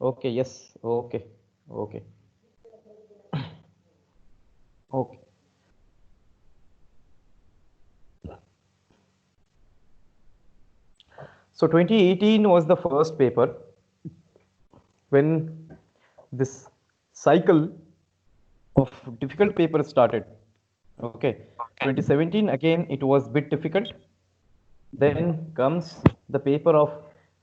Okay, yes. Okay. Okay. Okay. So 2018 was the first paper when this cycle of difficult papers started. Okay. 2017 again it was bit difficult. Then comes the paper of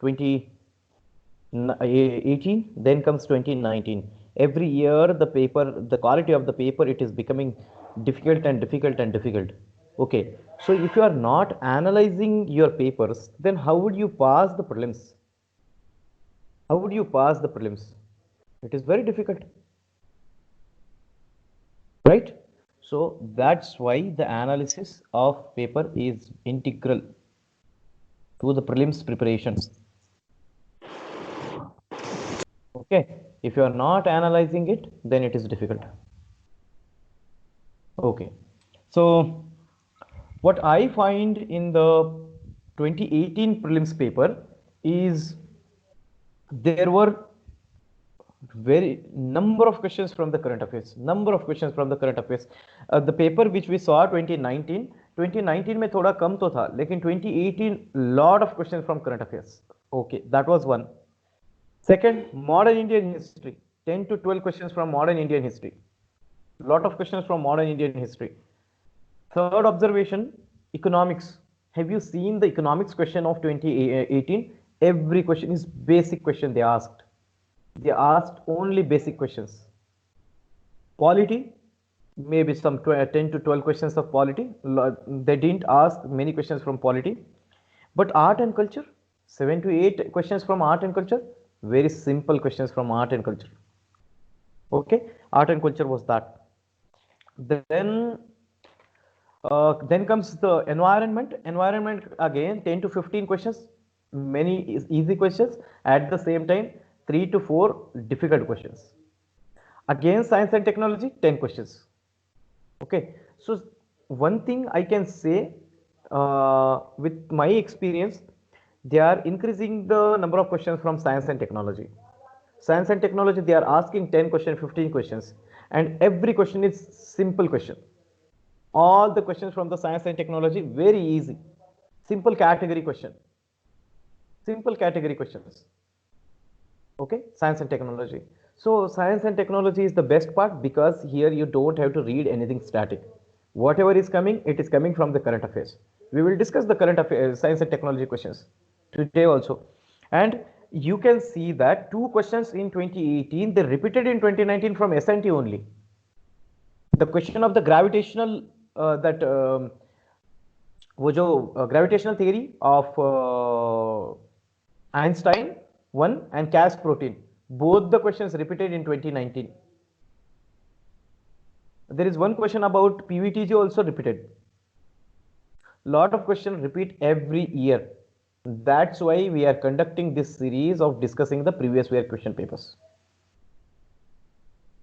2018. Then comes 2019. Every year the paper, the quality of the paper, it is becoming difficult and difficult and difficult. Okay. So if you are not analyzing your papers, then how would you pass the prelims? How would you pass the prelims? It is very difficult, right? So that's why the analysis of paper is integral to the prelims preparation. Okay, if you are not analyzing it, then it is difficult. Okay, so what I find in the 2018 prelims paper is there were very number of questions from the current affairs, number of questions from the current affairs. The paper which we saw 2019 में थोड़ा कम तो था, लेकिन 2018 lot of questions from current affairs. Okay, that was one. Second, modern Indian history, 10 to 12 questions from modern Indian history. Lot of questions from modern Indian history. Third observation, economics. Have you seen the economics question of 2018? Every question is basic question they asked. They asked only basic questions. Polity, maybe some 10 to 12 questions of polity. They didn't ask many questions from polity. But art and culture, 7 to 8 questions from art and culture. Very simple questions from art and culture. Okay, art and culture was that. Then comes the environment. Environment again 10 to 15 questions, many easy questions. At the same time, 3 to 4 difficult questions. Again, science and technology, 10 questions. Okay, so one thing I can say with my experience, they are increasing the number of questions from science and technology. Science and technology, they are asking 10 questions, 15 questions, and every question is simple question. All the questions from the science and technology, very easy. Simple category question. Simple category questions. Okay, science and technology. So science and technology is the best part because here you don't have to read anything static. Whatever is coming, it is coming from the current affairs. We will discuss the current affairs, science and technology questions today also. And you can see that two questions in 2018, they repeated in 2019 from SNT only. The question of the gravitational, that वो जो gravitational theory of Einstein one and Cas protein, both the questions repeated in 2019. There is one question about PVTG also repeated. Lot of questions repeat every year. That's why we are conducting this series of discussing the previous year question papers.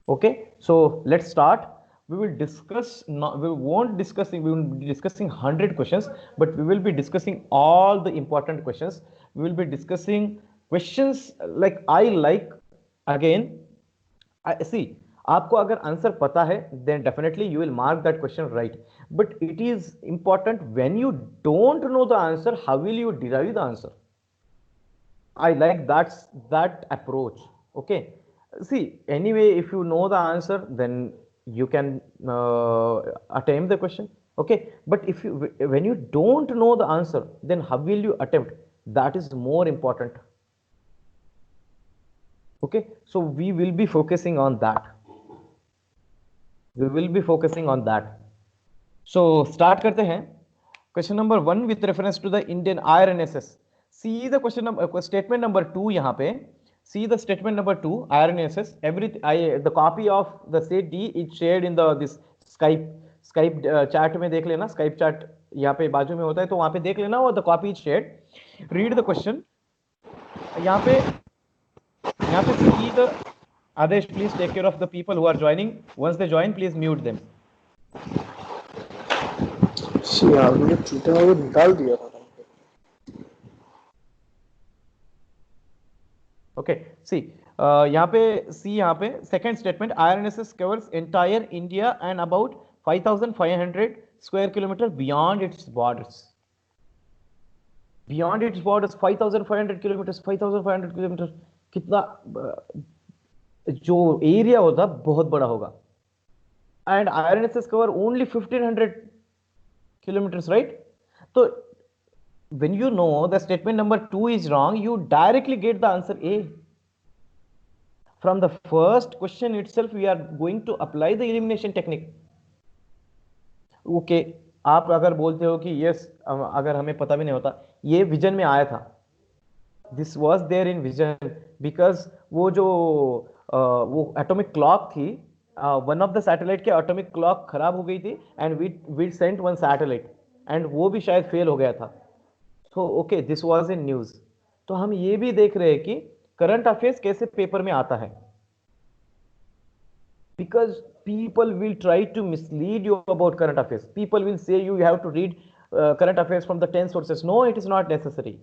Okay, so let's start. We will discuss, we won't discussing, we will be discussing 100 questions, but we will be discussing all the important questions. We will be discussing questions like I like, again, I see, आपको अगर answer पता है, then definitely you will mark that question right. But it is important when you don't know the answer, how will you derive the answer? I like that approach. Okay. See, anyway, if you know the answer, then you can attempt the question. Okay. But if you, when you don't know the answer, then how will you attempt? That is more important. Okay. So we will be focusing on that. We will be focusing on that. So start करते हैं. Question number 1 with reference to the Indian IRNSS. See the question number, statement number 2 यहाँ पे. See the statement number 2 IRNSS. The copy of the state D is shared in the this Skype chat में देख लेना. Skype chat यहाँ पे बाजू में होता है तो वहाँ पे देख लेना और the copy is shared. Read the question. यहाँ पे see the Adesh, please take care of the people who are joining. Once they join, please mute them. यार मुझे चूते में निकाल दिया था. ओके सी यहाँ पे सी, यहाँ पे second statement, IRNS covers entire India and about 5500 square kilometre beyond its borders. Beyond its borders 5500 kilometre, 5500 kilometre कितना जो एरिया होता बहुत बड़ा होगा। And IRNS cover only 1500 kilometers, right? So when you know the statement number 2 is wrong, you directly get the answer A. From the first question itself, we are going to apply the elimination technique. Okay, आप अगर बोलते हो कि yes, अगर हमें पता भी नहीं होता, ये विजन में आया था, this was there in vision, because वो जो वो एटॉमिक क्लॉक थी, वन ऑफ द सैटेलाइट के एटॉमिक क्लॉक खराब हो गई थी, and we sent one satellite, एंड वो भी शायद फेल हो गया था। तो okay, this was in news. तो हम ये भी देख रहे हैं कि करंट अफेयर्स कैसे पेपर में आता है, because people will try to mislead you about current affairs. People will say you have to read current affairs from the 10 sources. No, it is not necessary.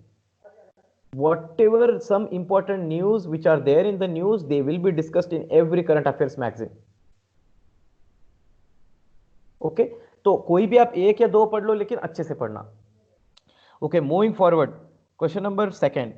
Whatever some important news which are there in the news, they will be discussed in every current affairs magazine. Okay, तो कोई भी आप एक या दो पढ़ लो, लेकिन अच्छे से पढ़ना। Okay, moving forward, question number second,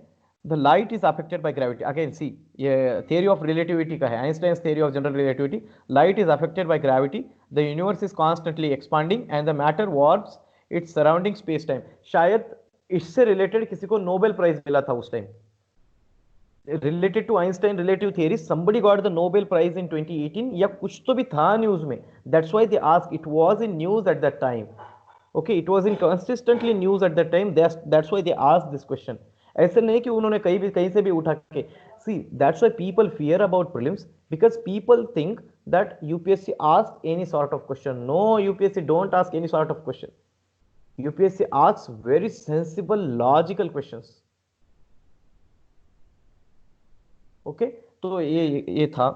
the light is affected by gravity. Again, see, ये theory of relativity का है, Einstein's theory of general relativity. Light is affected by gravity. The universe is constantly expanding and the matter warps its surrounding space time. शायद इससे related किसी को Nobel prize मिला था उस time, related to Einstein relative theory. Somebody got the Nobel Prize in 2018 या कुछ तो भी था न्यूज में. That's why they asked, it was in news at that time. Okay, it was in consistently news at that time. That's why they asked this question. ऐसे नहीं कि उन्होंने कहीं से भी उठा के, see, that's why people fear about prelims, because people think that UPSC asks any sort of question. No, UPSC don't ask any sort of question. UPSC asks very sensible logical questions. Okay, तो ये था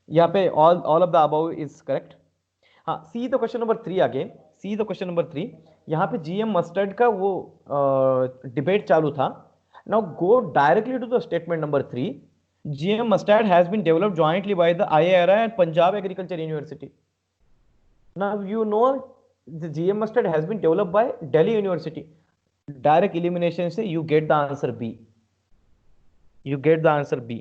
यहाँ पे, all of the above is correct. हाँ, see the question number 3 again, see the question number 3। यहाँ पे GM mustard का वो डिबेट चालू था। Now go directly to the statement number 3। GM mustard has been developed jointly by the IIRI and Punjab agriculture university. Now you know the GM mustard has been developed by Delhi university. Direct elimination से you get the answer B, you get the answer B.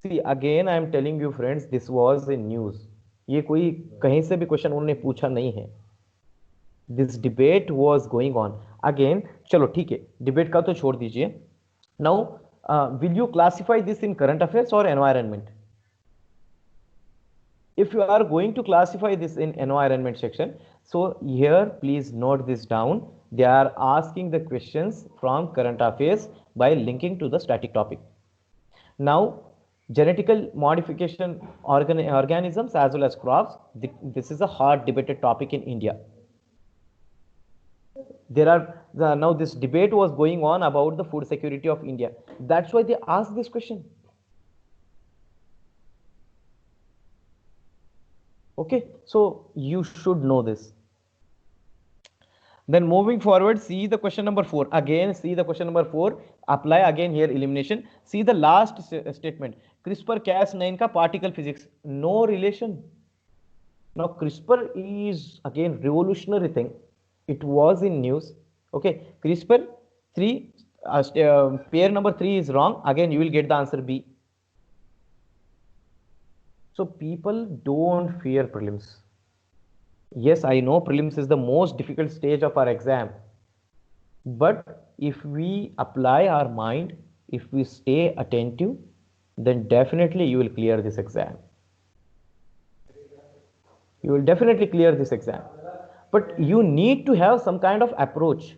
See, again I am telling you friends, this was in news. ये कोई कहीं से भी question उन्होंने पूछा नहीं है. This debate was going on. Again, चलो ठीक है, डिबेट का तो छोड़ दीजिए. Now, will you classify this in current affairs or environment? If you are going to classify this in environment section, so here please note this down. They are asking the questions from current affairs by linking to the static topic. Now, genetical modification organisms as well as crops, this is a hot debated topic in India. There are now this debate was going on about the food security of India. That's why they asked this question. Okay, so you should know this. Then moving forward, see the question number 4. Again, see the question number 4. Apply again here elimination. See the last statement. CRISPR-Cas9 का particle physics, no relation. Now CRISPR is again revolutionary thing. It was in news. Okay, CRISPR 3, pair number 3 is wrong. Again, you will get the answer B. So people don't fear prelims. Yes, I know prelims is the most difficult stage of our exam. But if we apply our mind, if we stay attentive, then definitely you will clear this exam. You will definitely clear this exam. But you need to have some kind of approach.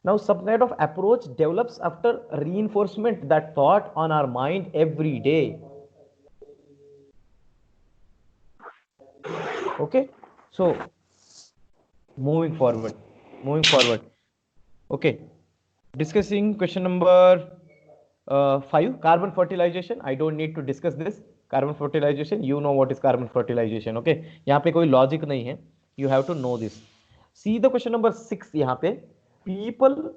Now, some kind of approach develops after reinforcement that thought on our mind every day. Okay, so moving forward, okay, discussing question number 5, carbon fertilization. I don't need to discuss this. Carbon fertilization, you know what is carbon fertilization. Okay, यहाँ पे कोई logic नहीं है, you have to know this. See the question number 6. यहाँ पे people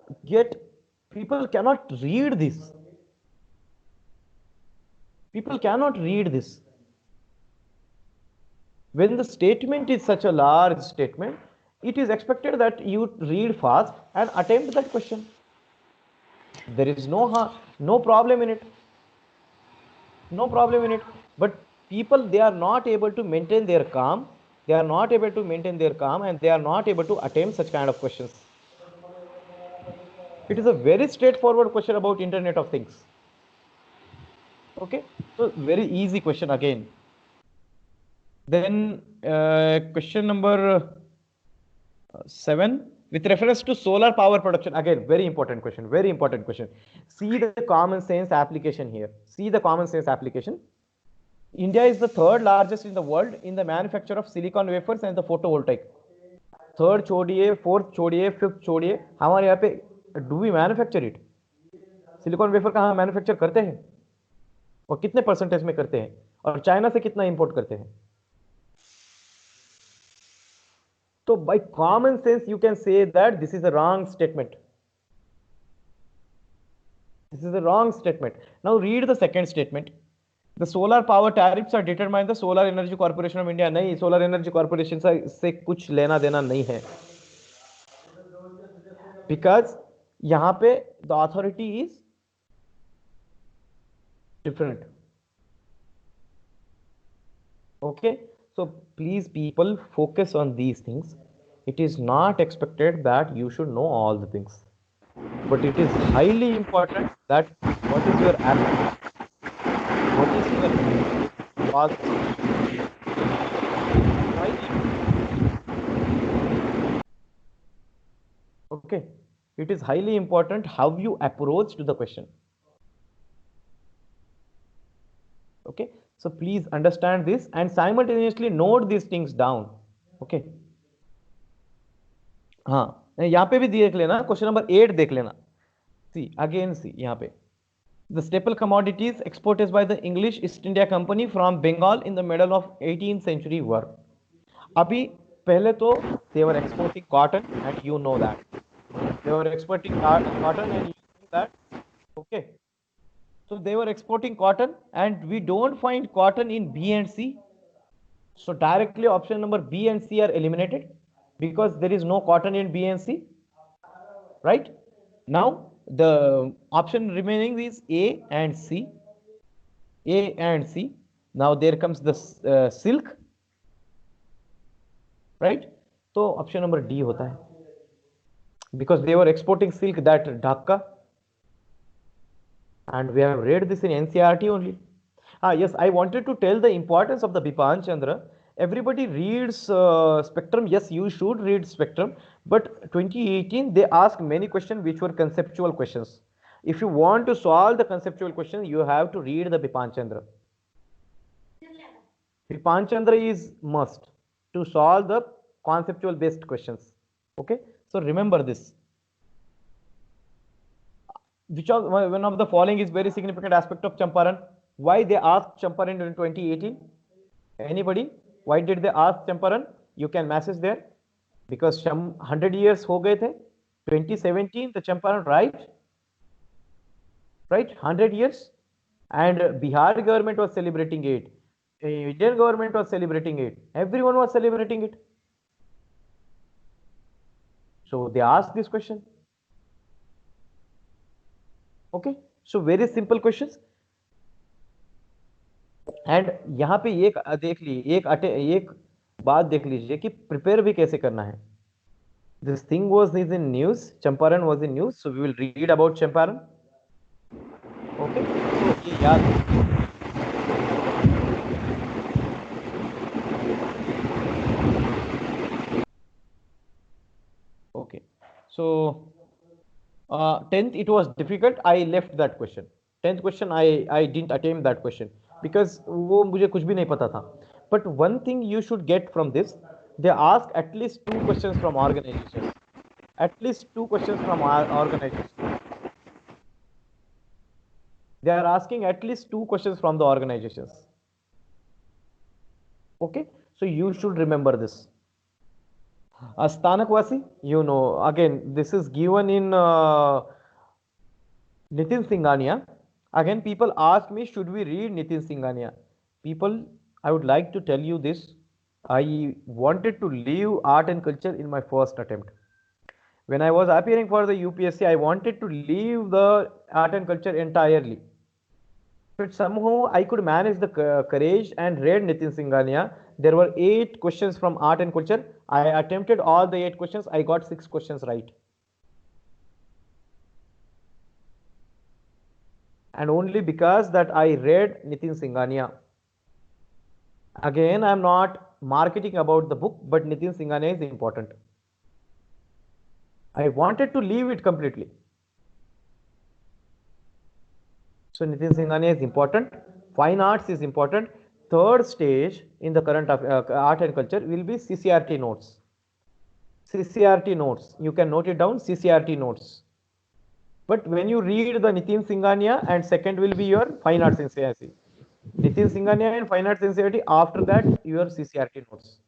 cannot read this. People cannot read this. When the statement is such a large statement, it is expected that you read fast and attempt that question. There is no problem in it. No problem in it. But people, they are not able to maintain their calm. They are not able to maintain their calm, and they are not able to attempt such kind of questions. It is a very straightforward question about Internet of Things. Okay, so very easy question again. Then question number 7, with reference to solar power production. Again, very important question. Very important question. See the common sense application here. See the common sense application. India is the third largest in the world in the manufacture of silicon wafers and the photovoltaic. Third छोड़िए, fourth छोड़िए, fifth छोड़िए, हमारे यहाँ पे do we manufacture it? Silicon wafer कहाँ manufacture करते हैं और कितने परसेंटेज में करते हैं, और चाइना से कितना इंपोर्ट करते हैं? तो by common sense you can say that this is a wrong statement. This is a wrong statement. Now read the second statement. The solar power tariffs are determined by the Solar Energy Corporation of India. नहीं, Solar Energy Corporation से कुछ लेना देना नहीं है, because यहाँ पे the authority is different. Okay, so please people focus on these things. It is not expected that you should know all the things, but it is highly important that what is your attitude, what is your positive, right? Okay, it is highly important how you approach to the question. Okay, so please understand this and simultaneously note these things down. Okay, हाँ, यहाँ पे भी देख लेना, question number 8 देख लेना. See again, सी यहाँ पे the staple commodities exported by the English East India Company from Bengal in the middle of 18th century were. अभी पहले तो they were exporting cotton and you know that. They were exporting cotton and you know that. Okay. So they were exporting cotton and we don't find cotton in B and C. So directly option number B and C are eliminated because there is no cotton in B and C. Right? Now the option remaining is A and C. A and C. Now there comes the silk. Right? So option number D होता है. Because they were exporting silk, that Dhaka, and we have read this in NCERT only. Yes, I wanted to tell the importance of the Bipan Chandra. Everybody reads spectrum. Yes, you should read spectrum, but 2018 they asked many questions which were conceptual questions. If you want to solve the conceptual question, you have to read the Bipan Chandra. Bipan Chandra is must to solve the conceptual based questions. Okay, so remember this. Which of one of the following is very significant aspect of Champaran? Why they asked Champaran in 2018? Anybody? Why did they ask Champaran? You can message there. Because 100 years हो गए थे. 2017 the Champaran, right? Right, 100 years, and Bihar government was celebrating it. Indian government was celebrating it. Everyone was celebrating it. So they asked this question. Okay, so very simple questions. And यहाँ पे एक देख लीजिए, एक बात देख लीजिए कि प्रिपेयर भी कैसे करना है. This thing was is in news, Champaran was in news, so we will read about Champaran. Okay, so ये याद. Okay, so 10th it was difficult. I left that question. 10th question I didn't attempt that question because वो मुझे कुछ भी नहीं पता था. But one thing you should get from this, they ask at least 2 questions from organizations. At least 2 questions from our organization. They are asking at least 2 questions from the organizations. Okay, so you should remember this. Stanakwasi, you know, again, this is given in Nitin Singhania. Again, people ask me, should we read Nitin Singhania? People, I would like to tell you this. I wanted to leave art and culture in my first attempt. When I was appearing for the UPSC, I wanted to leave the art and culture entirely. But somehow I could manage the courage and read Nitin Singhania. There were 8 questions from art and culture. I attempted all the 8 questions. I got 6 questions right. And only because that I read Nitin Singhania. Again, I'm not marketing about the book, but Nitin Singhania is important. I wanted to leave it completely. So Nitin Singhania is important. Fine arts is important. Third stage in the current art and culture will be CCRT notes. CCRT notes. You can note it down. CCRT notes. But when you read the Nitin Singhania, and second will be your fine arts NCERT. Nitin Singhania and fine arts NCERT. After that, your CCRT notes.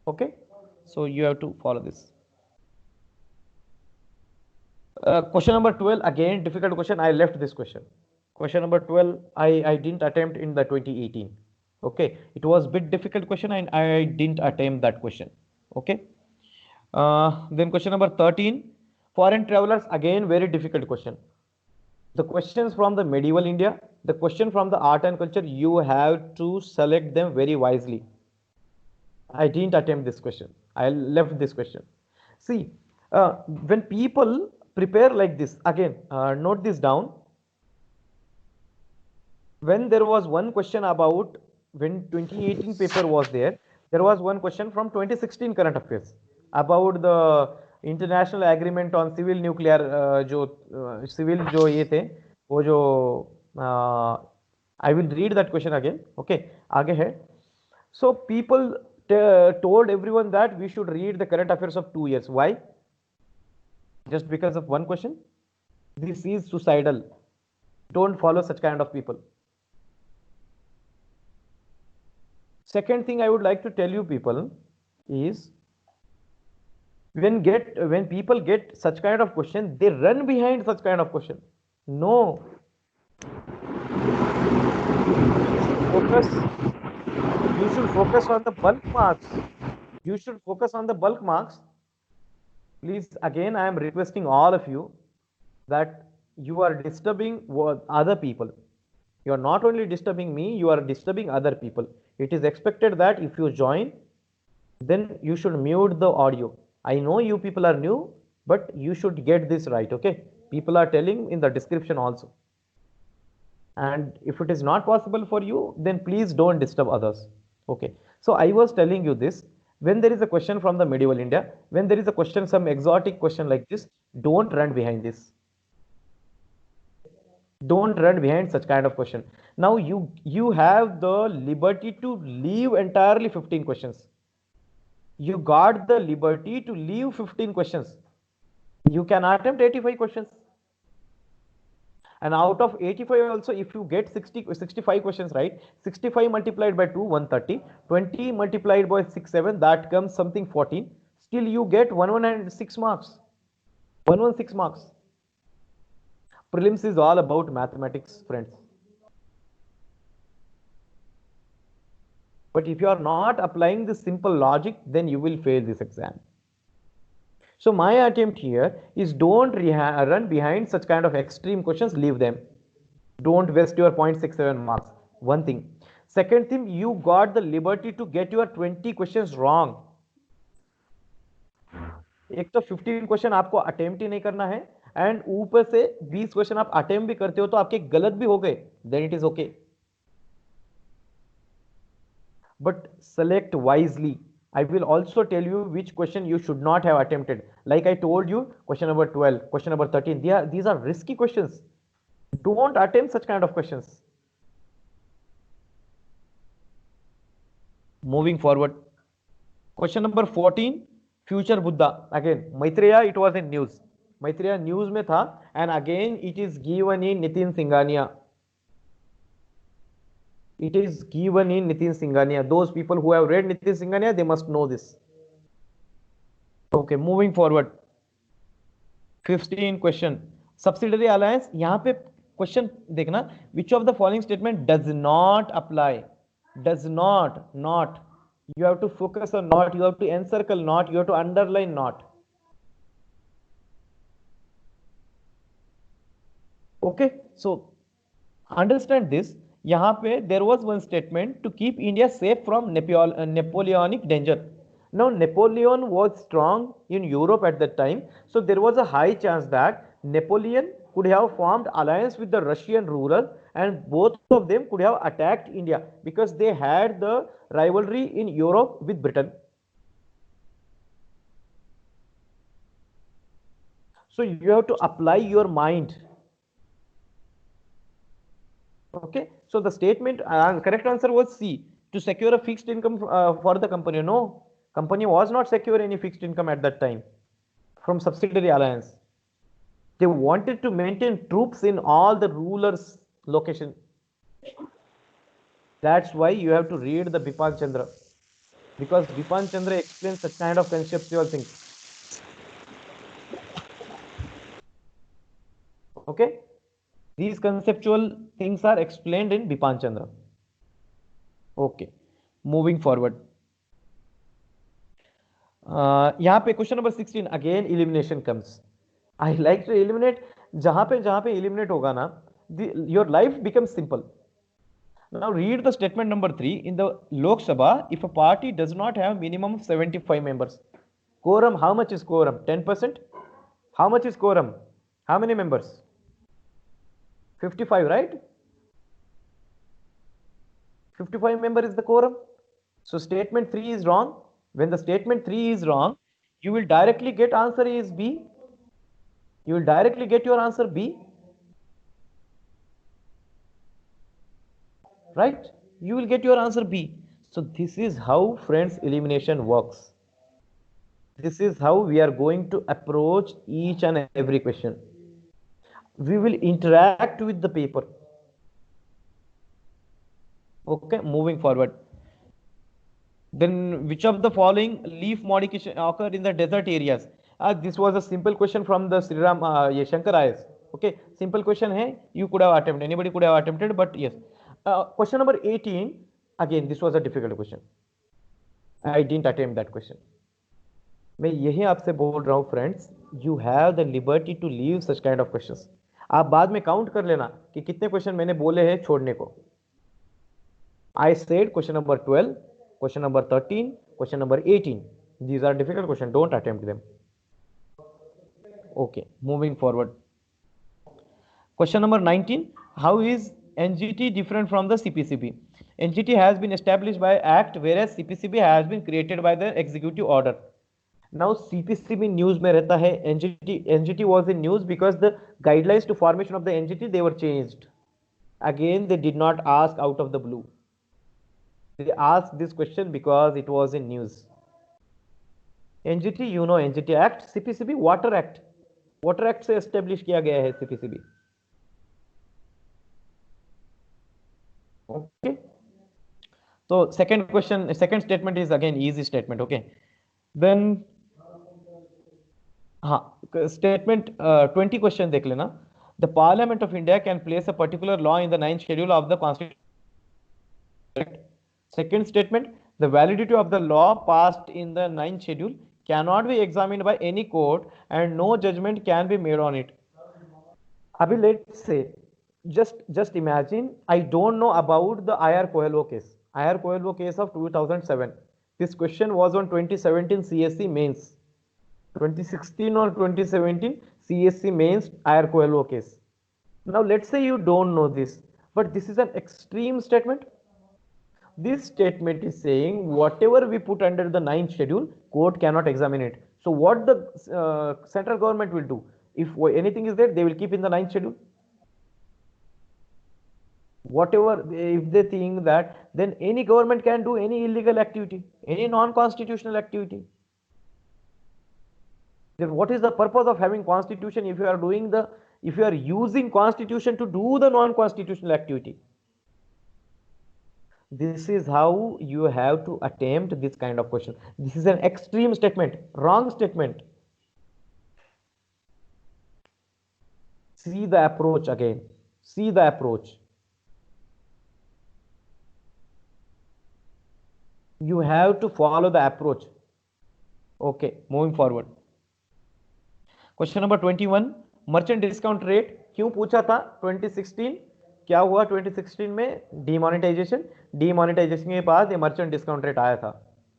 Okay. So you have to follow this. Question number 12, again difficult question. I left this question. Question number 12, I didn't attempt in the 2018. Okay, it was bit difficult question and I didn't attempt that question. Okay. Then question number 13, foreign travelers, again very difficult question. The questions from the medieval India, the question from the art and culture, you have to select them very wisely. I didn't attempt this question. I left this question. See, when people prepare like this, again, note this down. When there was one question about when 2018 paper was there was one question from 2016 current affairs about the international agreement on civil nuclear civil जो ये थे वो जो I will read that question again. Okay, आगे है. So people told everyone that we should read the current affairs of 2 years. Why? Just because of one question? This is suicidal. Don't follow such kind of people. Second thing I would like to tell you people is when people get such kind of question, they run behind such kind of question. No. Focus. You should focus on the bulk marks. You should focus on the bulk marks. Please, again, I am requesting all of you that you are disturbing other people. You are not only disturbing me, you are disturbing other people. It is expected that if you join, then you should mute the audio. I know you people are new, but you should get this right, okay? People are telling in the description also. And if it is not possible for you, then please don't disturb others. Okay. So I was telling you this. When there is a question from the medieval India, when there is a question, some exotic question like this, don't run behind this. Don't run behind such kind of question. Now you have the liberty to leave entirely 15 questions. You got the liberty to leave 15 questions. You can attempt 85 questions. And out of 85 also, if you get 65 questions right, 65 multiplied by 2, 130, 20 multiplied by 6, 7, that comes something 14. Still you get 116 marks. 116 marks. Prelims is all about mathematics, friends. But if you are not applying this simple logic, then you will fail this exam. So my attempt here is don't run behind such kind of extreme questions, leave them. Don't waste your 0.67 marks. One thing. Second thing, you got the liberty to get your 20 questions wrong. एक तो 15 question आपको attempt ही नहीं करना है and ऊपर से 20 question आप attempt भी करते हो तो आपके गलत भी हो गए, then it is okay. But select wisely. I will also tell you which question you should not have attempted. Like I told you, question number 12, question number 13. These are risky questions. Don't attempt such kind of questions. Moving forward. Question number 14, future Buddha. Again, Maitreya, it was in news. Maitreya news में था and again it is given in Nitin Singhania. It is given in Nitin Singhania. Those people who have read Nitin Singhania, they must know this. Okay, moving forward. 15 question. Subsidiary alliance. यहाँ पे question देखना, विच of the following statement does not apply, does not, not, you have to focus on not, you have to encircle not, you have to underline not. Okay, so understand this. यहाँ पे there was one statement to keep India safe from Napoleonic danger. Now Napoleon was strong in Europe at that time, so there was a high chance that Napoleon could have formed alliance with the Russian ruler, and both of them could have attacked India because they had the rivalry in Europe with Britain. So you have to apply your mind. Okay, so the statement, correct answer was C, to secure a fixed income for the company. No, company was not secure any fixed income at that time from subsidiary alliance. They wanted to maintain troops in all the rulers' location. That's why you have to read the Bipan Chandra, because Bipan Chandra explains such kind of conceptual things. Okay, these conceptual things are explained in Bipan Chandra. Okay, moving forward. यहाँ पे question number 16 again elimination comes. I like to eliminate. जहां पे eliminate होगा ना, your life becomes simple. Now read the statement number 3 in the Lok Sabha. If a party does not have minimum of 75 members, quorum, how much is quorum? 10%. How much is quorum? How many members? 55, right? 55 member is the quorum. So statement 3 is wrong. When the statement 3 is wrong, you will directly get answer is B. You will directly get your answer B. Right? You will get your answer B. So this is how, friends, elimination works. This is how we are going to approach each and every question. We will interact with the paper. Okay, moving forward. Then which of the following leaf modification occur in the desert areas? This was a simple question from the Sriram Shankar IS. Okay, simple question hai, you could have attempted, anybody could have attempted, but yes. Question number 18, again this was a difficult question. I didn't attempt that question. मैं यही आपसे बोल रहा हूँ friends, you have the liberty to leave such kind of questions. आप बाद में count कर लेना कि कितने क्वेश्चन मैंने बोले हैं छोड़ने को. I said question number 12, question number 13, question number 18. These are difficult questions. Don't attempt them. Okay, moving forward. Question number 19. How is NGT different from the CPCB? NGT has been established by Act, whereas CPCB has been created by the executive order. Now CPCB news में रहता है, NGT was in news because the guidelines to formation of the NGT, they were changed. Again, they did not ask out of the blue. They asked this question because it was in news. NGT, you know NGT Act. CPCB Water Act. Water Act से establish किया गया है CPCB. Okay. So second question, second statement is again easy statement. Okay. Then statement 20 question देख लेना. The Parliament of India can place a particular law in the 9th schedule of the Constitution. Second statement, the validity of the law passed in the 9th schedule cannot be examined by any court and no judgment can be made on it. Abhi, let's say, just imagine, I don't know about the IR Coelho case. IR Coelho case of 2007. This question was on 2017 CSC mains. 2016 or 2017 CSC mains IR Coelho case. Now let's say you don't know this, but this is an extreme statement. This statement is saying whatever we put under the 9th schedule, court cannot examine it. So what the central government will do? If anything is there, they will keep in the 9th schedule. Whatever, if they think that, then any government can do any illegal activity, any non-constitutional activity. Then what is the purpose of having constitution if you are doing the, if you are using constitution to do the non-constitutional activity? This is how you have to attempt this kind of question. This is an extreme statement, wrong statement. See the approach again. See the approach. You have to follow the approach. Okay, moving forward. Question number 21, merchant discount rate क्यों पूछा था 2016? क्या हुआ 2016 में? Demonetisation के बाद ये merchant discount rate आया था.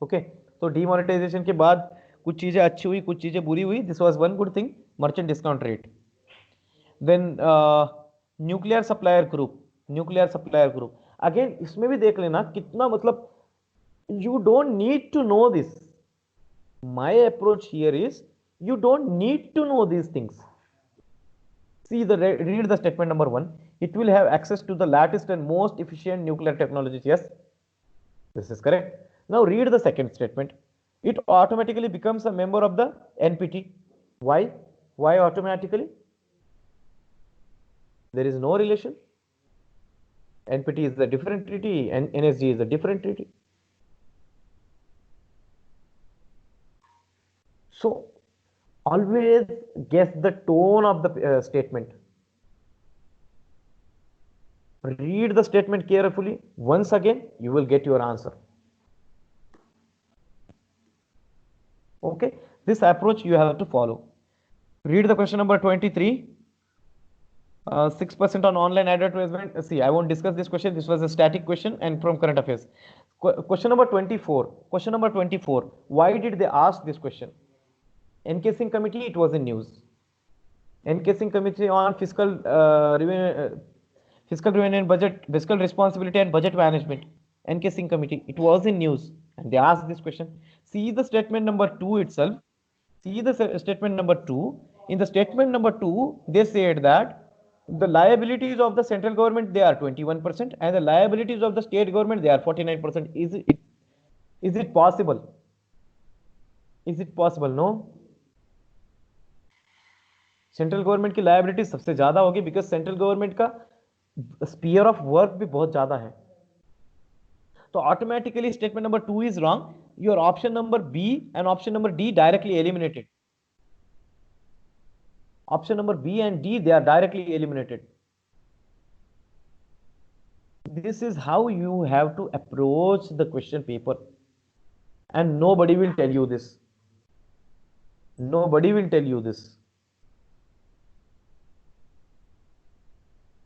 ओके, तो डीमोनेटाइजेशन के बाद कुछ चीजें अच्छी हुई, कुछ चीजें बुरी हुई. This was one good thing, merchant discount rate. Then nuclear supplier group, again इसमें भी देख लेना कितना, मतलब you don't need to know this. My approach here is you don't need to know these things. Read the statement number 1. It will have access to the latest and most efficient nuclear technologies. Yes, this is correct. Now read the second statement. It automatically becomes a member of the NPT. Why automatically? There is no relation. NPT is a different treaty and NSG is a different treaty. So always guess the tone of the statement. Read the statement carefully. Once again, you will get your answer. Okay, this approach you have to follow. Read the question number 23. 6% on online advertisement. See, I won't discuss this question. This was a static question and from current affairs. Question number 24. Why did they ask this question? NK Singh committee, it was in news. NK Singh committee on fiscal revenue and budget, fiscal responsibility and budget management. NK Singh committee, it was in news, and they asked this question. See the statement number 2 itself. See the statement number 2. In the statement number 2, they said that the liabilities of the central government, they are 21%, and the liabilities of the state government, they are 49%. Is it possible? Is it possible? No. Central government की liability सबसे ज्यादा होगी, because central government का sphere of work भी बहुत ज्यादा है. तो automatically statement number 2 is wrong. Your option number B and option number D directly eliminated. Option number B and D, they are directly eliminated. This is how you have to approach the question paper, and nobody will tell you this. Nobody will tell you this.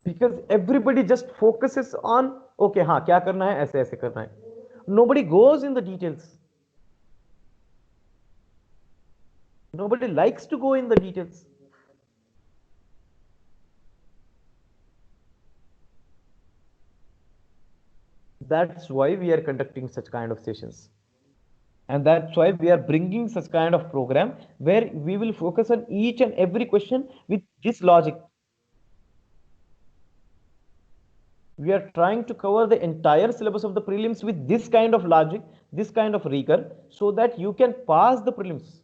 Because everybody just focuses on, okay, हाँ क्या करना है, ऐसे ऐसे करना है. Nobody goes in the details. Nobody likes to go in the details. That's why we are conducting such kind of sessions. And that's why we are bringing such kind of program where we will focus on each and every question with this logic. We are trying to cover the entire syllabus of the prelims with this kind of logic, this kind of rigor, so that you can pass the prelims.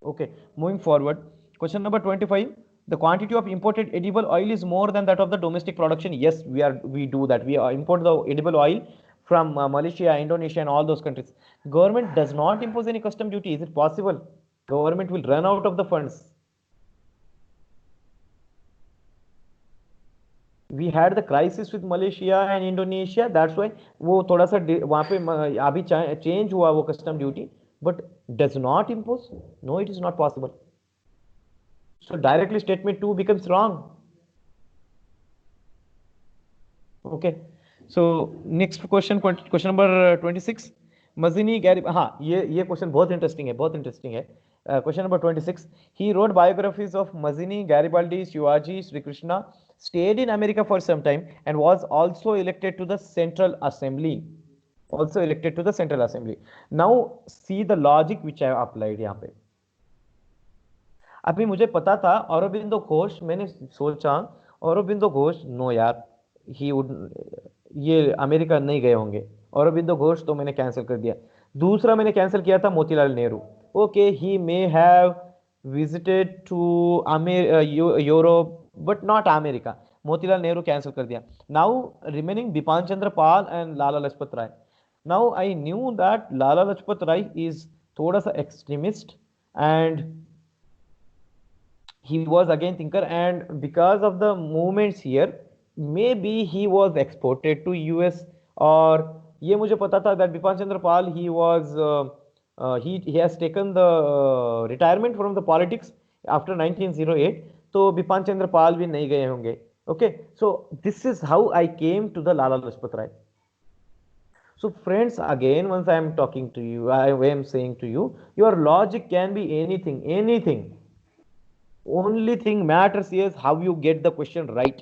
Okay, moving forward. Question number 25. The quantity of imported edible oil is more than that of the domestic production. Yes, we do that. We import the edible oil from Malaysia, Indonesia, and all those countries. Government does not impose any custom duty. Is it possible? Government will run out of the funds. We had the crisis with Malaysia and Indonesia. That's why वो थोड़ा सा वहाँ पे अभी change हुआ वो custom duty, but does not impose. No, it is not possible. So directly statement 2 becomes wrong. Okay. So next question number 26. Mazzini Garibaldi. हाँ, ये question बहुत interesting है. Question number 26. He wrote biographies of Mazzini, Garibaldi, Shivaji, Sri Krishna. Stayed in America for some time and was also elected to the Central Assembly. Now see the logic which I have applied यहाँ पे. अभी मुझे पता था औरोबिंदो घोष, मैंने सोचा Aurobindo Ghosh, no यार, ये अमेरिका नहीं गए होंगे. औरोबिंदो घोष तो मैंने कैंसिल कर दिया. दूसरा मैंने कैंसिल किया था Motilal Nehru. Okay, he may have visited to Europe but not America. Motilal Nehru cancel कर दिया. Now remaining Bipan Chandra Pal and Lala Lajpat Rai. Now I knew that Lala Lajpat Rai is थोड़ा सा extremist and he was again thinker, and because of the movements here, maybe he was exported to US. और ये मुझे पता था that Bipan Chandra Pal, he has taken the retirement from the politics after 1908. तो बिपान चंद्र पाल भी नहीं गए होंगे. Okay, so this is how I came to the Lala Lajpat Rai. So friends, again, once I am talking to you, I am saying to you, your logic can be anything, anything. Only thing matters is how you get the question right.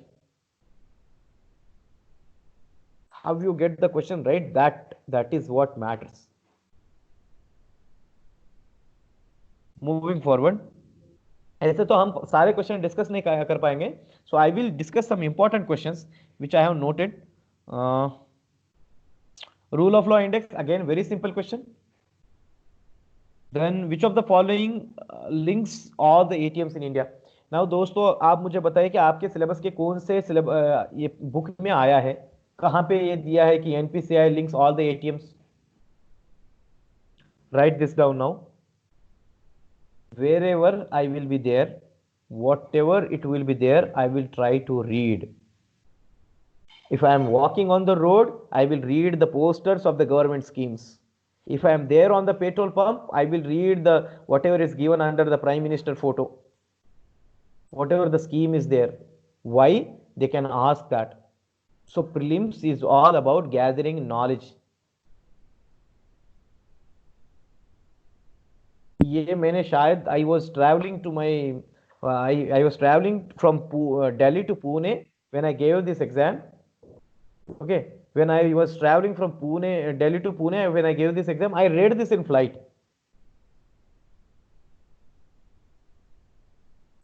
How you get the question right, that is what matters. Moving forward, ऐसे तो हम सारे question discuss नहीं कर पाएंगे, so I will discuss some important questions which I have noted. Rule of law index, again very simple question. Then which of the following links all the ATMs in India? Now दोस्तों, आप मुझे बताइए कि आपके syllabus के कौन से ये बुक में आया है, कहाँ पे ये दिया है कि NPCI links all the ATMs. Write this down now. Wherever I will be there, whatever it will be there, I will try to read. If I am walking on the road, I will read the posters of the government schemes. If I am there on the petrol pump, I will read the whatever is given under the Prime Minister photo. Whatever the scheme is there. Why? They can ask that. So prelims is all about gathering knowledge. ये मैंने शायद I was traveling to my I was traveling from Delhi to Pune when I gave this exam. Okay, when I was traveling from Delhi to Pune, when I gave this exam, I read this in flight.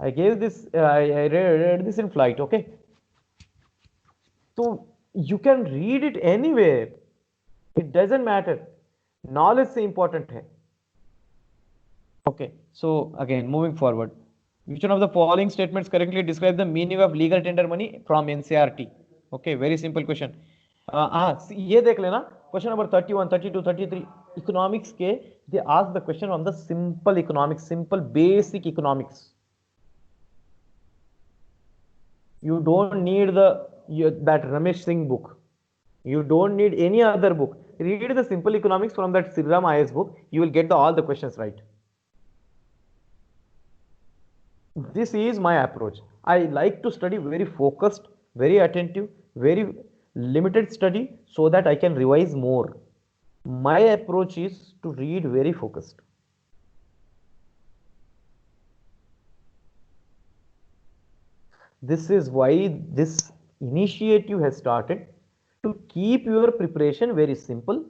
I gave this, I read this in flight. Okay, so you can read it anywhere. It doesn't matter. Knowledge is important है. Okay, so again moving forward, which one of the following statements correctly describe the meaning of legal tender money from NCERT? Okay, very simple question. ये देख लेना, question number 31, 32, 33 economics के, they ask the question on the simple economics, simple basic economics. You don't need that Ramesh Singh book. You don't need any other book. Read the simple economics from that Sriram IS book. You will get all the questions right. This is my approach. I like to study very focused, very attentive, very limited study so that I can revise more. My approach is to read very focused. This is why this initiative has started, to keep your preparation very simple,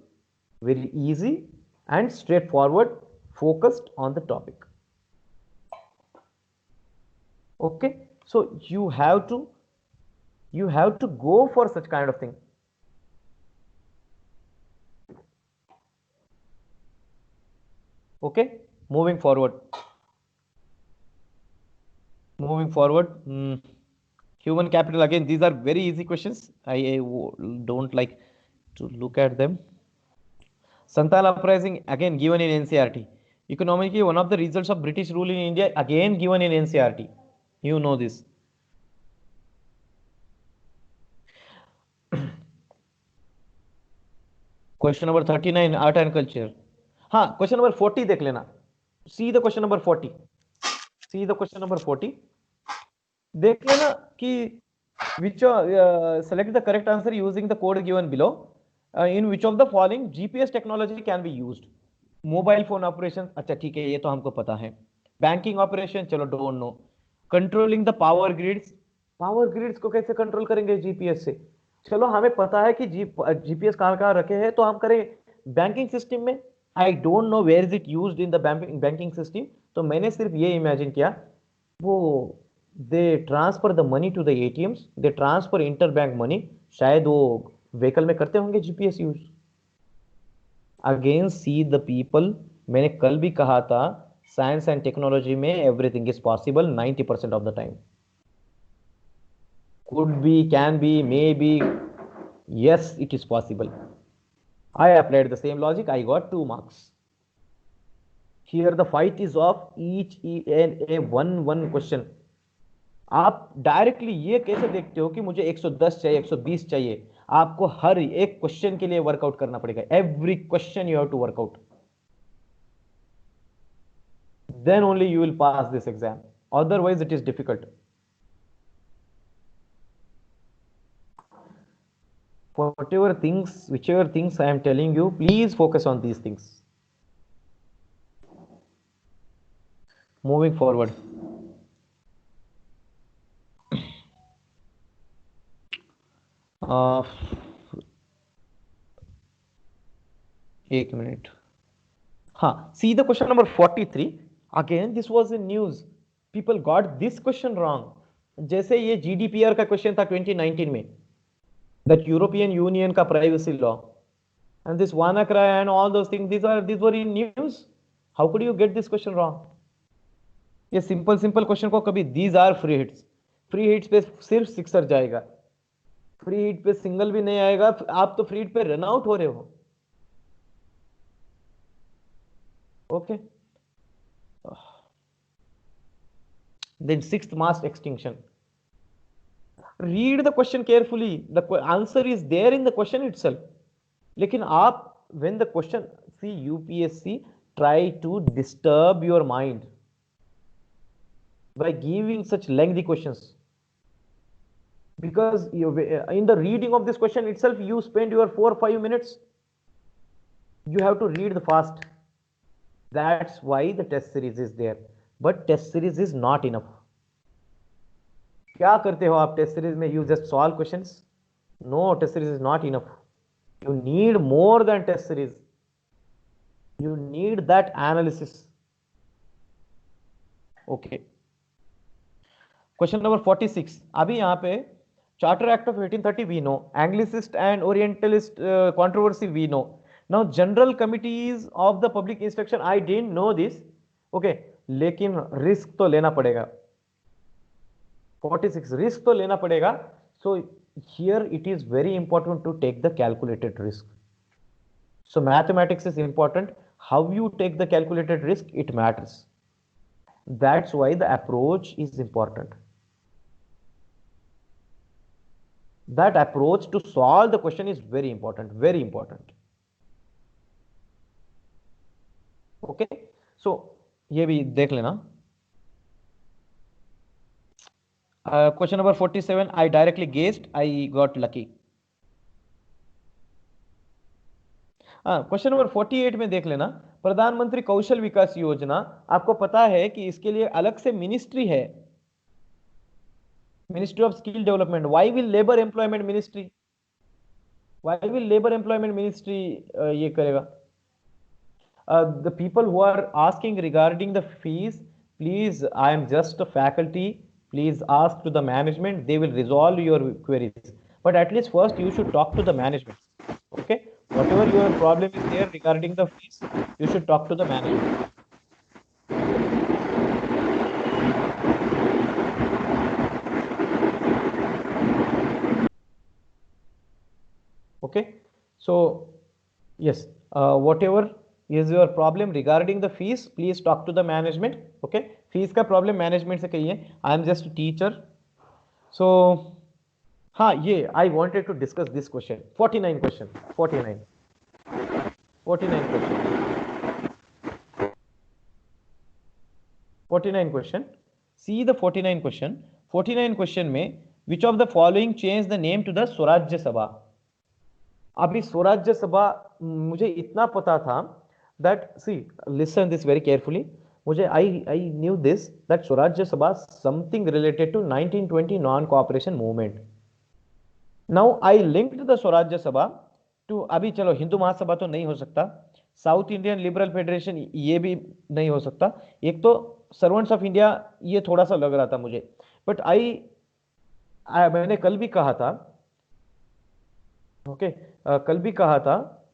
very easy and straightforward, focused on the topic. Okay, so you have to go for such kind of thing. Okay, moving forward, human capital, again these are very easy questions. I don't like to look at them. Santhal uprising, again given in NCERT. Economically, one of the results of British rule in India, again given in NCERT. You know this. Question number 39, art and culture. हाँ, question number 40 देख लेना. See the question number 40. See the question number 40. देख लेना कि which select the correct answer using the code given below. In which of the following GPS technology can be used? Mobile phone operation, अच्छा ठीक है, ये तो हमको पता है. Banking operation, चलो don't know. Controlling the power grids को कैसे कंट्रोल करेंगे GPS से? चलो हमें पता है कि GPS कहाँ रखे हैं, तो हम करें बैंकिंग सिस्टम में. I don't know where is it used in the banking system. तो मैंने सिर्फ ये इमेजिन किया, वो they transfer the money to the ATMs, they transfer interbank money, शायद वो व्हीकल में करते होंगे GPS use. Again see the people, मैंने कल भी कहा था साइंस एंड टेक्नोलॉजी में everything is possible 90% of the time. Could be, can be, may be, yes it is possible. I applied the same logic, I got 2 marks. Here the fight is of each and a one question. आप directly ये कैसे देखते हो कि मुझे 110 चाहिए, 120 चाहिए? आपको हर एक क्वेश्चन के लिए वर्कआउट करना पड़ेगा. Every question you have to workout. Then only you will pass this exam. Otherwise, it is difficult. Whichever things I am telling you, please focus on these things. Moving forward. एक minute. हाँ, see the question number 43. Again, this was in news. People got this question wrong. जैसे ये GDPR का question था 2019 में, that European Union का privacy law, and this WannaCry and all those things, these were in news. How could you get this question wrong? ये simple question को कभी these are free hits पे सिर्फ sixer जाएगा, free hit पे single भी नहीं आएगा. आप तो फ्री हिट पे रन आउट हो रहे हो. Okay. Then sixth mass extinction. Read the question carefully. The answer is there in the question itself. लेकिन आप when the question, see, UPSC try to disturb your mind by giving such lengthy questions, because in the reading of this question itself you spend your 4 or 5 minutes. You have to read the fast. That's why the test series is there. But test series is not enough. क्या करते हो आप test series में? You just solve questions? No, test series is not enough. You need more than test series. You need that analysis. Okay. Question number 46. अभी यहाँ पे Charter Act of 1830 we know, Anglicist and Orientalist controversy we know. Now general committees of the public instruction, I didn't know this. Okay, लेकिन risk तो लेना पड़ेगा. 46, risk तो लेना पड़ेगा. So here it is very important to take the calculated risk. So mathematics is important. How you take the calculated risk, it matters. That's why the approach is important. That approach to solve the question is very important, very important. Okay, so ये भी देख लेना. Question number 47. I directly guessed. I got lucky. Question number 48 में देख लेना. प्रधानमंत्री कौशल विकास योजना, आपको पता है कि इसके लिए अलग से मिनिस्ट्री है, ministry of skill development. Why will labour employment ministry, why will labour employment ministry ये करेगा? The people who are asking regarding the fees, please, I am just a faculty, please ask to the management, they will resolve your queries. But at least first you should talk to the management. Okay, whatever your problem is there regarding the fees, you should talk to the management. Okay, so yes, whatever is your problem regarding the fees, please talk to the management. Okay, fees का problem management से कहिए. I am just a teacher. So हाँ, ये I wanted to discuss this question. 49 question. 49 question. 49 question. See the 49 question. 49 question में which of the following change the name to the स्वराज्य सभा? अभी स्वराज्य सभा मुझे इतना पता था that, see, listen this very carefully. मुझे I knew this, that स्वराज्य सभा something related to 1920 non-cooperation movement. Now I linked the स्वराज्य सभा to, अभी चलो हिंदू महासभा तो नहीं हो सकता, साउथ इंडियन लिबरल फेडरेशन ये भी नहीं हो सकता, एक तो सर्वेंट्स ऑफ इंडिया ये थोड़ा सा लग रहा था मुझे. बट मैंने कल भी कहा था, ओके, कल भी कहा था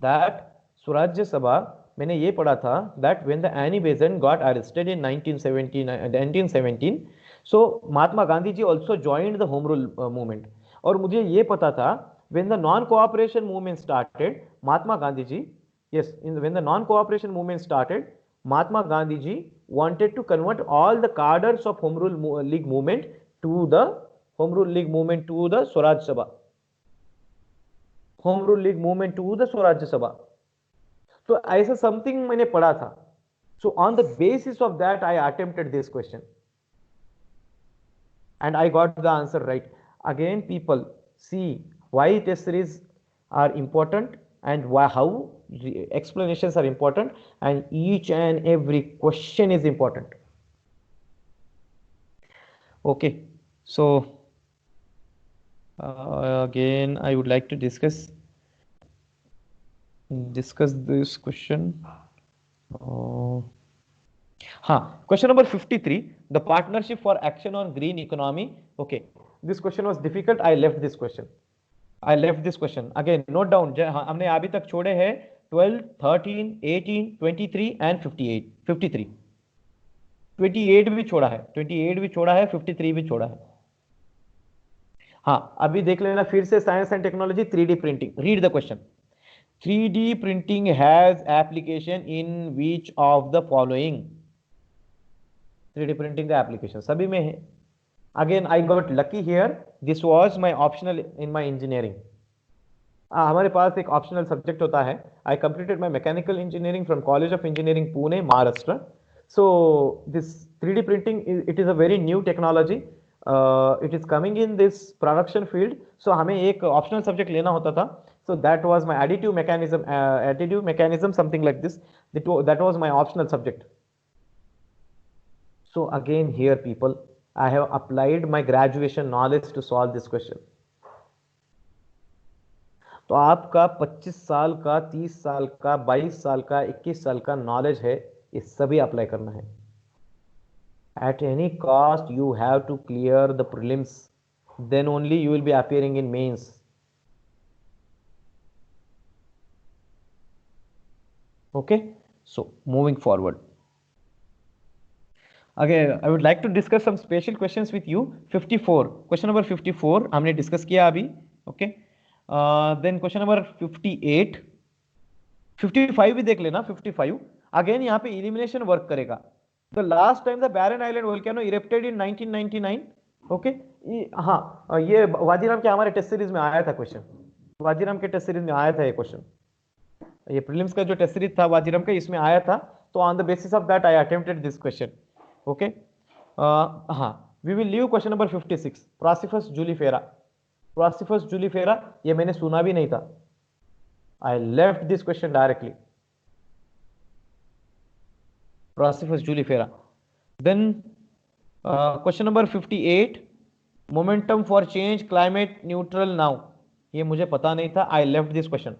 that स्वराज्य सभा, मैंने ये पढ़ा था that when the Annie Besant got arrested in 1917, so Mahatma Gandhi ji also joined the home rule movement. और मुझे ये पता था when the non-cooperation movement started, Mahatma Gandhi ji, yes, when the non-cooperation movement started, Mahatma Gandhi ji wanted to convert all the cadres of Home Rule League movement to the Swaraj Sabha. Home Rule League movement to the Swaraj Sabha. So ऐसा something मैंने पढ़ा था. So on the basis of that, I attempted this question. And I got the answer right. Again, people see why test series are important and how explanations are important, and each and every question is important. Okay, so again, I would like to discuss this question. Question number 53, the partnership for action on green economy. Okay, this question was difficult. I left this question. Again, note down. हमने अभी तक छोड़े हैं 12, 13, 18, 23 and 58, 53. 28 भी छोड़ा है, 53 भी छोड़ा है. हाँ, अभी देख लेना फिर से science and technology 3D printing. Read the question. 3D printing has application in which of the following? 3D printing का application सभी में है. Again, I got lucky here. This was my optional in my engineering. हमारे पास एक optional subject होता है. I completed my mechanical engineering from College of Engineering, Pune, Maharashtra. So this 3D printing, it is a very new technology. It is coming in this production field. So हमें एक optional subject लेना होता था. So that was my additive mechanism, something like this. That was my optional subject. So again here, people, I have applied my graduation knowledge to solve this question. तो आपका 25 साल का, 30 साल का, 22 साल का, 21 साल का नॉलेज है, ये सभी अप्लाई करना है. At any cost, you have to clear the prelims. Then only you will be appearing in mains. Okay, so moving forward. Again, I would like to discuss some special questions with you. 54, question number 54 हमने discuss किया अभी. Okay, then question number 58, 55 भी देख लेना. 55 again यहाँ पे elimination work करेगा. The last time the Barren Island volcano erupted in 1999. Okay, हाँ, ये वाजीराम के हमारे टेस्ट सीरीज में आया था क्वेश्चन. वाजीराम के टेस्ट सीरीज में आया था ये क्वेश्चन. ये प्रीलिम्स का जो टेस्ट सीरीज था वाजीराम का, इसमें आया था. तो on the basis of that I attempted this question. Okay, हाँ, we will leave question number 56, Prosopis juliflora. Prosopis juliflora ये मैंने सुना भी नहीं था. I left this question directly. Prosopis juliflora. Then question number 58, momentum for change climate neutral now. ये मुझे पता नहीं था. I left this question.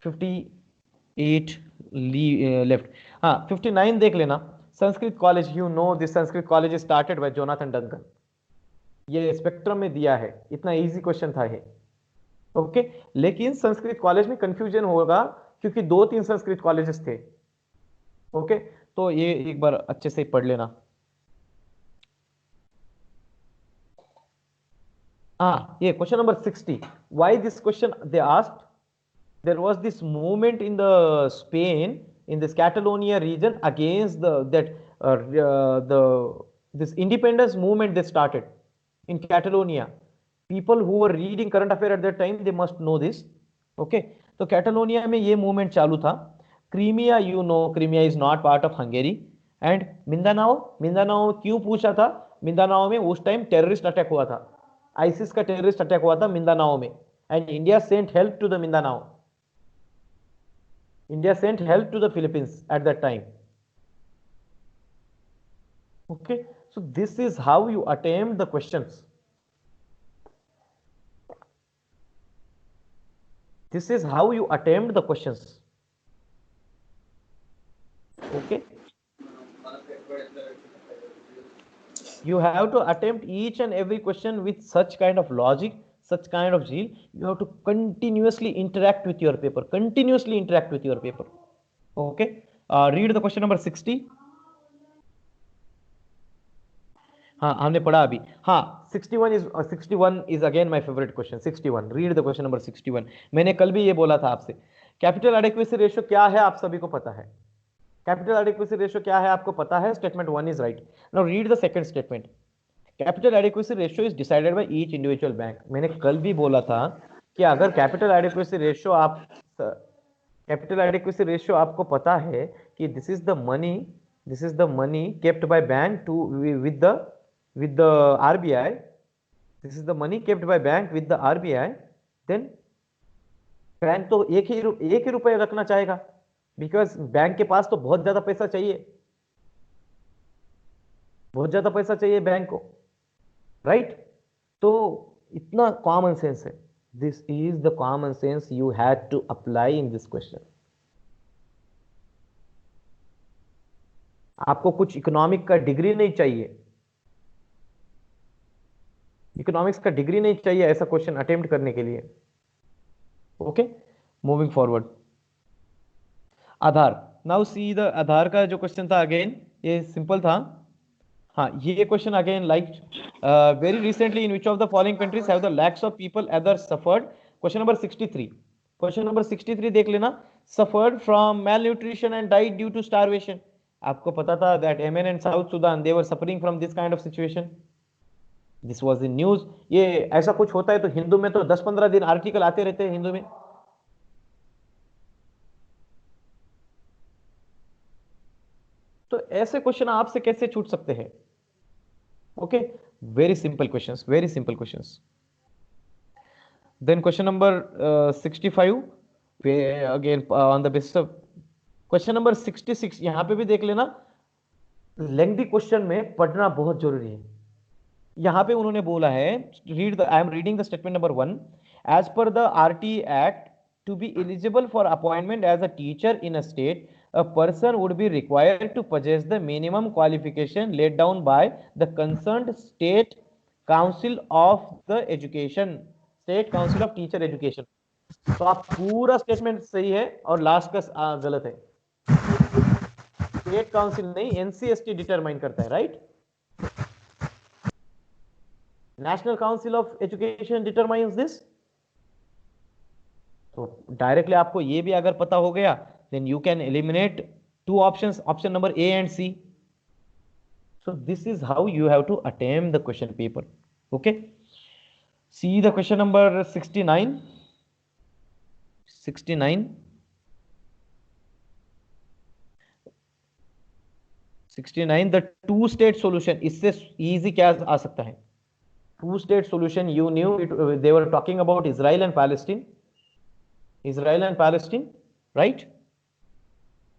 58 left. हाँ, 59 देख लेना. Sanskrit college, you know this Sanskrit college is started by Jonathan Duncan. ये spectrum में दिया है. इतना इजी क्वेश्चन था ये. ओके, लेकिन संस्कृत कॉलेज में कंफ्यूजन होगा क्योंकि 2-3 संस्कृत कॉलेजेस थे. ओके, तो ये एक बार अच्छे से पढ़ लेना. ये question number 60. Why this question they asked. There was this movement in the Spain, in this Catalonia region, against this independence movement they started in Catalonia. People who were reading current affair at that time, they must know this. Okay, तो Catalonia में ये movement चालू था. Crimea, you know, Crimea is not part of Hungary. And Mindanao क्यों पूछा था? Mindanao में उस टाइम टेररिस्ट अटैक हुआ था. ISIS का टेररिस्ट अटैक हुआ था Mindanao में. And India sent help to the Mindanao. India sent help to the Philippines at that time. Okay, so this is how you attempt the questions. This is how you attempt the questions. Okay, you have to attempt each and every question with such kind of logic, such kind of zeal. You have to continuously interact with your paper. Okay, read the question number 60. हाँ, हमने पढ़ा अभी. हाँ, 61 is again my favorite question. 61, read the question number 61. मैंने कल भी ये बोला था आपसे कैपिटल एडिक्वेसी रेशियो क्या है आप सभी को पता है, कैपिटल एडिक्वेसी रेशियो क्या है आपको पता है, statement 1 is right. Now read the second statement. Capital adequacy ratio is decided by each individual bank. मैंने कल भी बोला था कि अगर कैपिटल एडिक्वेसी रेशियो आप कैपिटल एडिक्वेसी रेशियो आपको पता है कि this is the money kept by bank to with the RBI, this is the money kept by bank with the RBI, then bank तो एक ही रुपए रखना चाहेगा, बिकॉज बैंक के पास तो बहुत ज्यादा पैसा चाहिए, बहुत ज्यादा पैसा चाहिए बैंक को, राइट? तो इतना कॉमन सेंस है, this is the common sense you had to apply in this question. आपको कुछ इकोनॉमिक का डिग्री नहीं चाहिए, इकोनॉमिक्स का डिग्री नहीं चाहिए ऐसा क्वेश्चन अटेम्प्ट करने के लिए। Okay, moving forward. Aadhaar, now see the Aadhaar का जो क्वेश्चन था, अगेन ये सिंपल था। हाँ, ये question again like very recently in which of the following countries have the lakhs of people either suffered, question number 63, question number 63 देख लेना, suffered from malnutrition and died due to starvation. आपको पता था that Yemen and South Sudan they were suffering from this kind of situation, this was in news. ये ऐसा कुछ होता है तो हिंदू में तो 10-15 दिन आर्टिकल आते रहते हैं हिंदू में। तो ऐसे क्वेश्चन आपसे कैसे छूट सकते हैं? Okay, very simple questions, very simple questions. Then question number 65 again on the basis of question number 66, यहां पे भी देख लेना, लेंथी क्वेश्चन में पढ़ना बहुत जरूरी है। यहां पे उन्होंने बोला है, read the, I am reading the statement number 1, as per the RT act to be eligible for appointment as a teacher in a state, a person would be required to possess the minimum qualification laid down by the concerned state council of the education, state council of teacher education। तो आप पूरा statement सही है और last का गलत है। State council नहीं, एनसीएसटी डिटरमाइन करता है, right? National Council of Education determines this. तो डायरेक्टली आपको ये भी अगर पता हो गया, then you can eliminate two options, option number A and C. So this is how you have to attempt the question paper. Okay, see the question number 69, 69, 69 the two state solution. इससे easy क्या आ सकता है? Two state solution, you knew it, they were talking about Israel and Palestine, Israel and Palestine, right?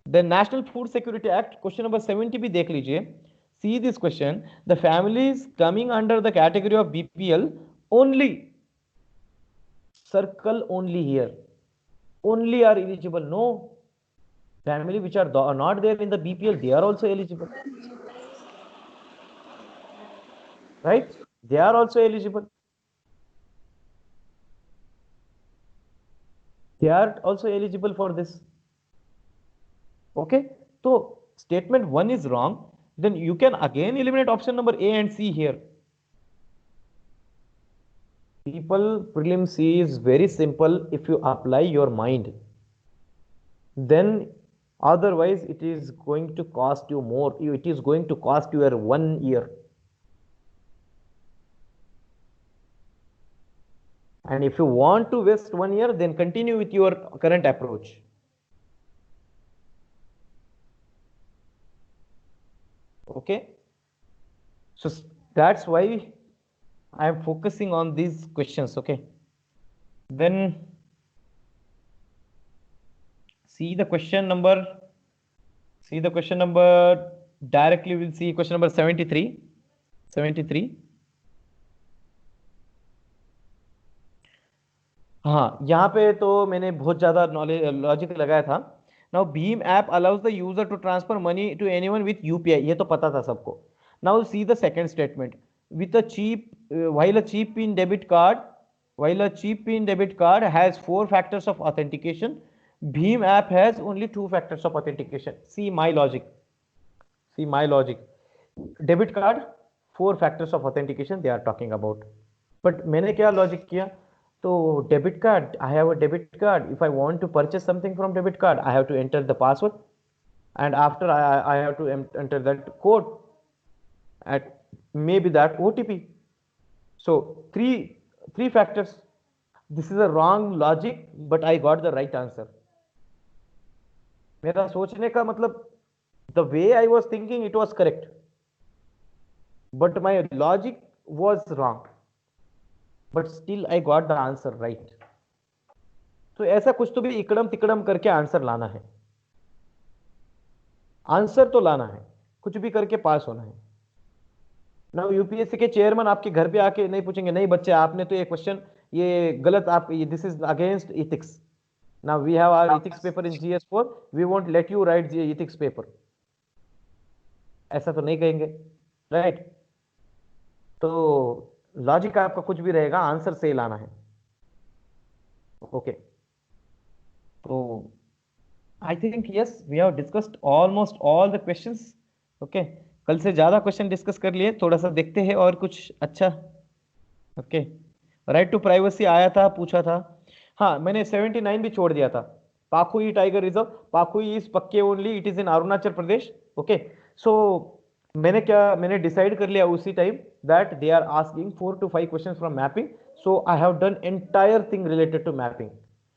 The National Food Security Act, question number 70 भी देख लीजिए। See this question, the families coming under the category of BPL only, circle only here, only are eligible. No, family which are not there in the BPL, they are also eligible, right? They are also eligible. They are also eligible for this. Okay, so statement 1 is wrong, then you can again eliminate option number A and C here. People, prelim C is very simple if you apply your mind, then otherwise it is going to cost you more, it is going to cost you 1 year. And if you want to waste 1 year, then continue with your current approach. Okay, so that's why I am focusing on these questions. Okay, then see the question number, directly we'll see question number 73, 73। हाँ, यहाँ पे तो मैंने बहुत ज्यादा knowledge logic लगाया था। Now भीम app allows the user to transfer money to anyone with UPI, ये तो पता था सबको। Now see the second statement, with a cheap while a cheap pin debit card has 4 factors of authentication, Bheem app has only 2 factors of authentication. See my logic, debit card 4 factors of authentication they are talking about, but मैंने क्या logic किया, So debit card, I have a debit card. If I want to purchase something from debit card, I have to enter the password, and after I have to enter that code at maybe that OTP. So three factors. This is a wrong logic, but I got the right answer. मेरा सोचने का मतलब, the way I was thinking, it was correct, but my logic was wrong, but still I got the answer right. तो ऐसा कुछ तो भी इकड़म तिकड़म करके आंसर लाना है, आंसर तो लाना है, कुछ भी करके पास होना है ना। यूपीएससी के चेयरमैन आपके घर पे आके नहीं पूछेंगे, नहीं बच्चे आपने तो ये क्वेश्चन ये गलत, आप ये this is against ethics, now we have our ethics paper in GS4, we won't let you write the ethics paper, ऐसा तो नहीं कहेंगे, राइट? तो लॉजिक आपका कुछ भी रहेगा, आंसर सही लाना है। ओके, तो I think yes we have discussed almost all the questions. Okay, कल से ज्यादा क्वेश्चन डिस्कस कर लिए, थोड़ा सा देखते हैं और कुछ अच्छा। ओके, राइट टू प्राइवेसी आया था, पूछा था। हाँ, मैंने 79 भी छोड़ दिया था। Pakhui tiger reserve, Pakhui is Pakke only, it is in Arunachal Pradesh. Okay, so मैंने डिसाइड कर लिया उसी time that they are asking 4 to 5 questions from mapping, so I have done entire thing related to mapping,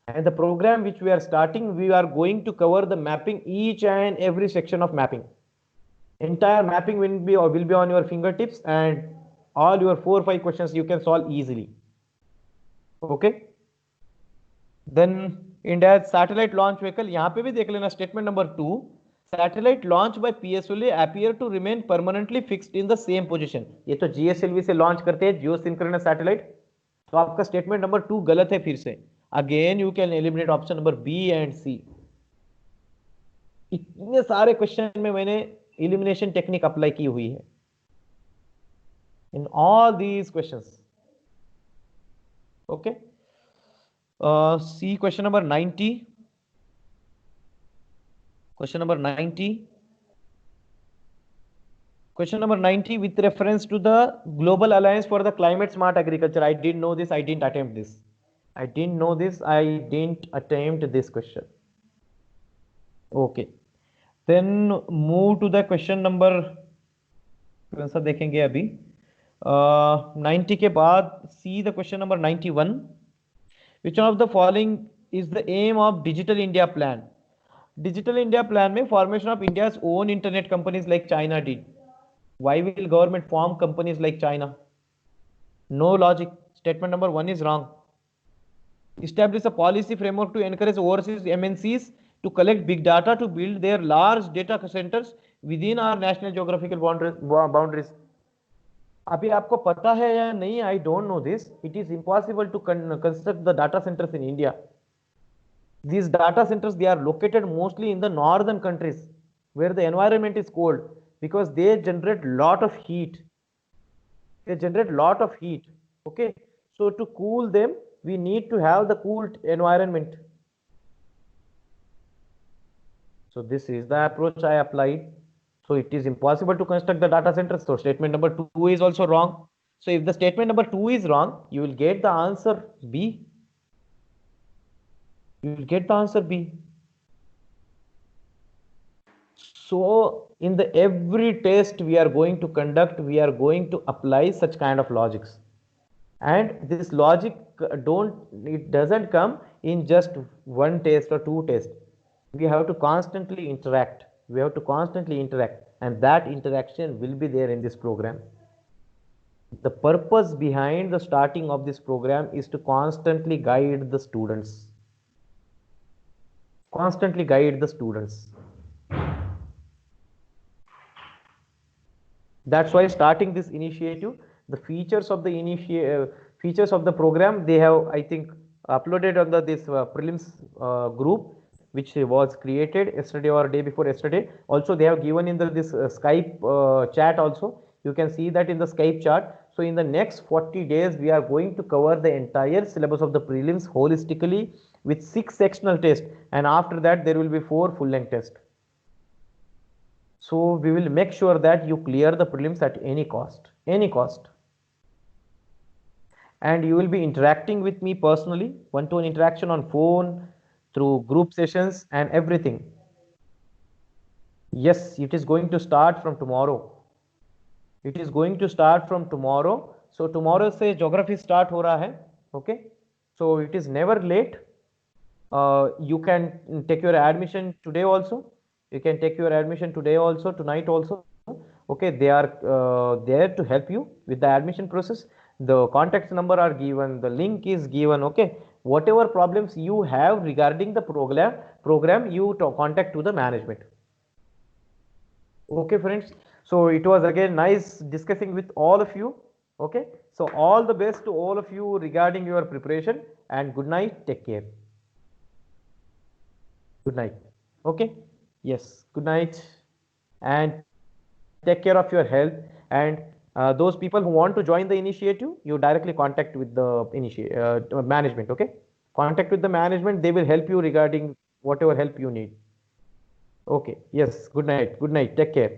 and the program which we are starting, we are going to cover the mapping, each and every section of mapping. Entire mapping will be on your fingertips, and all your 4-5 questions you can solve easily. Okay, then India's satellite launch vehicle, यहाँ पे भी देख लेना statement number 2, satellite launched by PSLV appear to remain permanently fixed in the same position। ये तो GSLV से launch करते हैं, जियो सिंक्रोनस सैटेलाइट। तो आपका स्टेटमेंट नंबर 2 गलत है फिर से। Again you can eliminate option number B and C. इतने सारे क्वेश्चन में मैंने एलिमिनेशन टेक्निक अप्लाई की हुई है in all these questions. Okay, see question number 90, question number 90, question number 90 with reference to the global alliance for the climate smart agriculture. I didn't know this, I didn't attempt this, I didn't know this, I didn't attempt this question. Okay, then move to the question number, कौन सा देखेंगे अभी, 90 के बाद see the question number 91, which one of the following is the aim of digital India plan? Digital India plan में formation of India's own internet companies like China did. Why will government form companies like China? No logic. Statement number 1 is wrong. Establish a policy framework to encourage overseas MNCs to collect big data to build their large data centers within our national geographical boundaries. अभी आपको पता है या नहीं, I don't know this. It is impossible to construct the data centers in India. These data centers, they are located mostly in the northern countries where the environment is cold, because they generate lot of heat. They generate lot of heat. Okay, so to cool them, we need to have the cooled environment. So this is the approach I applied. So it is impossible to construct the data centers. So statement number 2 is also wrong. So if the statement number 2 is wrong, you will get the answer B. You will get the answer B. So in the every test we are going to conduct, we are going to apply such kind of logics, and this logic it doesn't come in just one test or two tests. We have to constantly interact. We have to constantly interact, and that interaction will be there in this program. The purpose behind the starting of this program is to constantly guide the students. Constantly guide the students. That's why starting this initiative, the features of the program, they have, I think, uploaded on this prelims group, which was created yesterday or day before yesterday. Also, they have given in this Skype chat also. You can see that in the Skype chat. So in the next 40 days, we are going to cover the entire syllabus of the prelims holistically with 6 sectional tests, and after that there will be 4 full-length tests. So we will make sure that you clear the prelims at any cost, and you will be interacting with me personally, one-to-one interaction on phone, through group sessions and everything. Yes, it is going to start from tomorrow. It is going to start from tomorrow. So tomorrow से geography start हो रहा है. Okay, so it is never late. You can take your admission today also. You can take your admission today also, tonight also. Okay, they are there to help you with the admission process. The contact number are given, the link is given. Okay, whatever problems you have regarding the program you contact to the management. Okay friends, so it was again nice discussing with all of you. Okay, so all the best to all of you regarding your preparation, and good night, take care. Good night. Okay, yes, good night, and take care of your health. And those people who want to join the initiative, you directly contact with the management. Okay, contact with the management, they will help you regarding whatever help you need. Okay, yes, good night, take care.